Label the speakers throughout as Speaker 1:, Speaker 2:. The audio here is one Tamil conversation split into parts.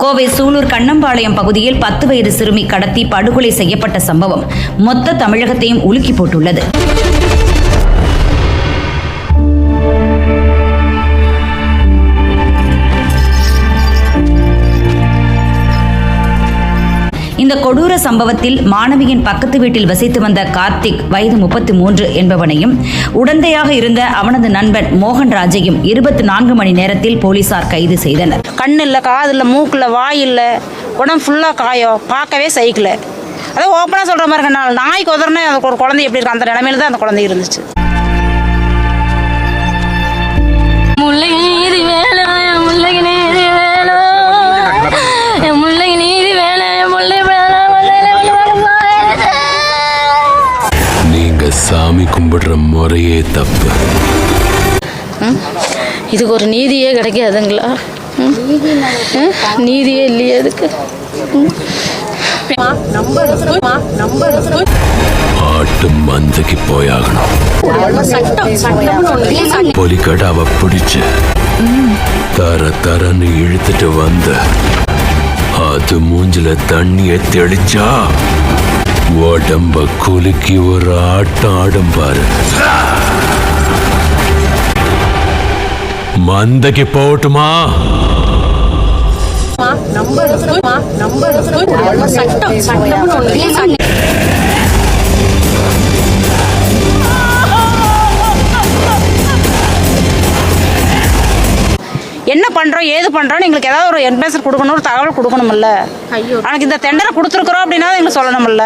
Speaker 1: கோவை சூலூர் கண்ணம்பாளையம் பகுதியில் 10 வயது சிறுமி கடத்தி படுகொலை செய்யப்பட்ட சம்பவம் மொத்த தமிழகத்தையும் உலுக்கி போட்டுள்ளது. இந்த கொடூர சம்பவத்தில் மாணவியின் பக்கத்து வீட்டில் வசித்து வந்த கார்த்திக் வயது 33 என்பவனையும் உடந்தையாக இருந்த அவனது நண்பன் மோகன்ராஜையும் 24 மணி நேரத்தில் போலீசார் கைது செய்தனர்.
Speaker 2: கண்ணு இல்லை, காது இல்லை, மூக்கு இல்லை, வாய் இல்லை, உடம்பு ஃபுல்லாக காயம், பார்க்கவே சைக்கிள். அதான் ஓப்பனாக சொல்கிற மாதிரி இருக்கனால நாய்க்கு உதறனே ஒரு குழந்தை எப்படி இருக்கு அந்த நிலைமையில தான் அந்த குழந்தை இருந்துச்சு.
Speaker 3: சாமி கும்பிடுற முறையே தப்பு.
Speaker 2: இதுக்கு ஒரு நீதியே கிடைக்காதுங்களா? நீதியே இல்லையே அதுக்கு.
Speaker 3: ஆட்டு மந்தைக்கு போயாகணும். பொலிக்கடாவை பிடிச்சு தரன்னு இழுத்துட்டு வந்து அது மூஞ்சில தண்ணிய தெளிச்சா உடம்ப குலுக்கி ஒரு ஆட்டம் ஆடும் பாரு. மந்தைக்கு போட்டுமா?
Speaker 2: என்ன பண்ணுறோம் ஏது பண்ணுறோன்னு எங்களுக்கு ஏதாவது ஒரு இன்ஃபர்மேஷன் கொடுக்கணும், ஒரு தகவல் கொடுக்கணும்ல. எனக்கு இந்த டெண்டரை கொடுத்துருக்குறோம் அப்படின்னா எங்களுக்கு சொல்லணும்ல.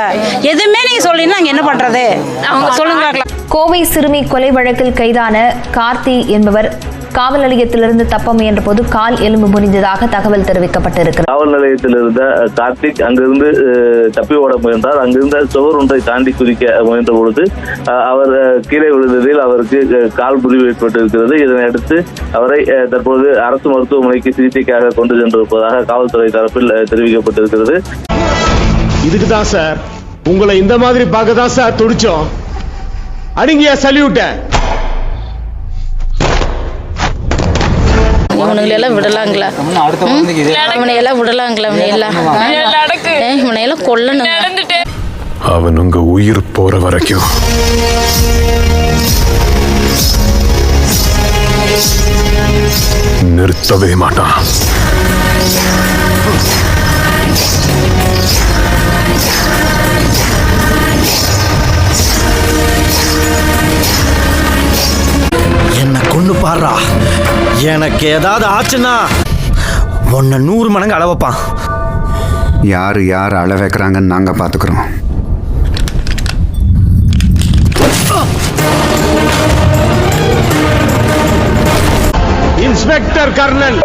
Speaker 2: எதுவுமே நீங்கள் சொல்லினா நாங்கள் என்ன பண்ணுறது? அவங்க சொல்லுங்க.
Speaker 4: கோவை சிறுமி கொலை வழக்கில் கைதான கார்த்தி என்பவர் காவல் நிலையத்திலிருந்து தப்ப முயன்ற போது கால் எலும்பு முறிந்ததாக தகவல் தெரிவிக்கப்பட்டிருக்கிறது.
Speaker 5: காவல் நிலையத்தில் இருந்த கார்த்திக் அங்கிருந்து தப்பி ஓட முயன்றார். அங்கிருந்த சுவர் ஒன்றை தாண்டி குதிக்க முயன்ற பொழுது அவர் கீழே விழுந்ததில் அவருக்கு கால் முறிவு ஏற்பட்டிருக்கிறது. இதனை அடுத்து அவரை தற்போது அரசு மருத்துவமனைக்கு சிகிச்சைக்காக கொண்டு சென்றிருப்பதாக காவல்துறை தரப்பில் தெரிவிக்கப்பட்டிருக்கிறது.
Speaker 6: இதுக்கு தான் சார் உங்களை இந்த மாதிரி பார்க்க தான் சார் துடிச்சோம். அடிங்கயா சல்யூட்ட.
Speaker 2: இவனுங்களெல்லாம் விடலாங்களா? இவனையெல்லாம் விடலாங்களா? இவனையெல்லாம் கொல்லணும்.
Speaker 3: அவன் உங்க உயிர் போற வரைக்கும் நிறுத்தவே மாட்டான்.
Speaker 7: என்ன கொண்டு பாடுறா. எனக்கு ஏதாவது ஆச்சுன்னா உன்னை 100 மடங்கு அள வைப்பான்.
Speaker 8: யார் அள வைக்கிறாங்கன்னு நாங்க பாத்துக்கிறோம்.
Speaker 6: Inspector kernel